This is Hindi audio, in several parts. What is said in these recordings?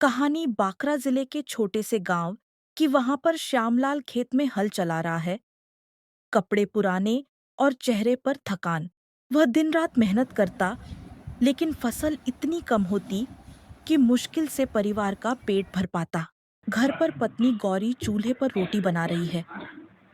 कहानी बांकरा जिले के छोटे से गांव कि वहां पर श्यामलाल खेत में हल चला रहा है। कपड़े पुराने और चेहरे पर थकान। वह दिन रात मेहनत करता, लेकिन फसल इतनी कम होती कि मुश्किल से परिवार का पेट भर पाता। घर पर पत्नी गौरी चूल्हे पर रोटी बना रही है।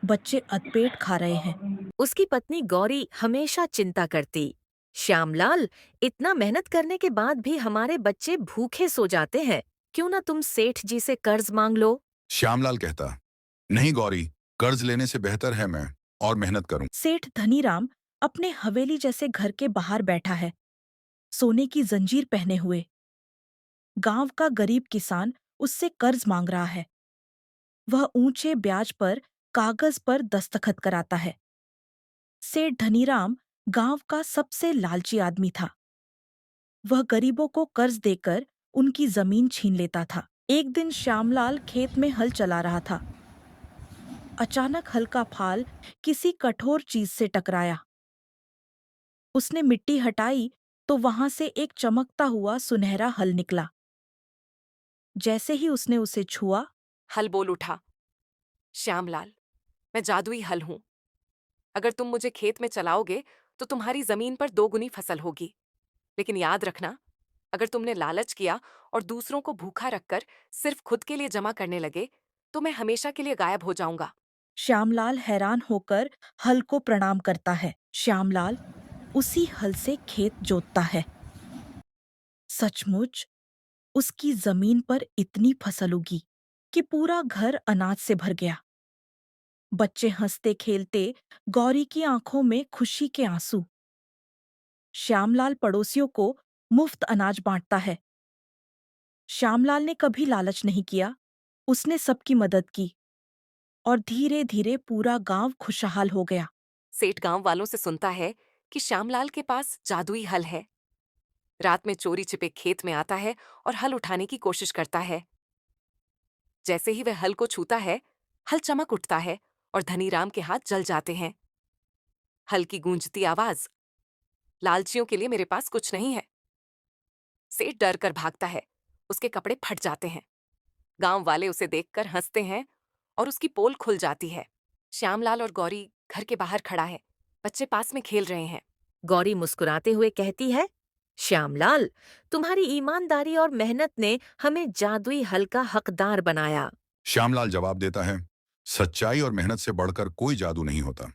बच्चे अधपेट खा रहे हैं। उसकी पत्नी गौरी हमेशा चिंता करती। श्यामलाल, इतना मेहनत करने के बाद भी हमारे बच्चे भूखे सो जाते हैं। क्यों ना तुम सेठ जी से कर्ज मांग लो? श्यामलाल कहता, नहीं गौरी, कर्ज लेने से बेहतर है मैं और मेहनत करूं। सेठ धनीराम अपने हवेली जैसे घर के बाहर बैठा है, सोने की जंजीर पहने हुए। गांव का गरीब किसान उससे कर्ज मांग रहा है। वह ऊंचे ब्याज पर कागज पर दस्तखत कराता है। सेठ धनीराम गांव का सबसे लालची आदमी था। वह गरीबों को कर्ज देकर उनकी जमीन छीन लेता था। एक दिन श्यामलाल खेत में हल चला रहा था। अचानक हल्का फाल किसी कठोर चीज से टकराया। उसने मिट्टी हटाई तो वहां से एक चमकता हुआ सुनहरा हल निकला। जैसे ही उसने उसे छुआ, हल बोल उठा, श्यामलाल, मैं जादुई हल हूं। अगर तुम मुझे खेत में चलाओगे तो तुम्हारी जमीन पर दोगुनी फसल होगी। लेकिन याद रखना, अगर तुमने लालच किया और दूसरों को भूखा रखकर सिर्फ खुद के लिए जमा करने लगे तो मैं हमेशा के लिए गायब हो जाऊंगा। श्यामलाल हैरान होकर हल को प्रणाम करता है। श्यामलाल उसी हल से खेत जोतता है। सचमुच उसकी जमीन पर इतनी फसल उगी कि पूरा घर अनाज से भर गया। बच्चे हंसते खेलते, गौरी की आंखों में खुशी के आंसू। श्यामलाल पड़ोसियों को मुफ्त अनाज बांटता है। श्यामलाल ने कभी लालच नहीं किया। उसने सबकी मदद की और धीरे धीरे पूरा गांव खुशहाल हो गया। सेठ गांव वालों से सुनता है कि श्यामलाल के पास जादुई हल है। रात में चोरी छिपे खेत में आता है और हल उठाने की कोशिश करता है। जैसे ही वह हल को छूता है, हल चमक उठता है और धनीराम के हाथ जल जाते हैं। हल की गूंजती आवाज, लालचियों के लिए मेरे पास कुछ नहीं है। सेठ डर कर भागता है। उसके कपड़े फट जाते हैं। गांव वाले उसे देखकर हंसते हैं और उसकी पोल खुल जाती है। श्यामलाल और गौरी घर के बाहर खड़ा है। बच्चे पास में खेल रहे हैं। गौरी मुस्कुराते हुए कहती है, श्यामलाल, तुम्हारी ईमानदारी और मेहनत ने हमें जादुई हल का हकदार बनाया। श्यामलाल जवाब देता है, सच्चाई और मेहनत से बढ़कर कोई जादू नहीं होता।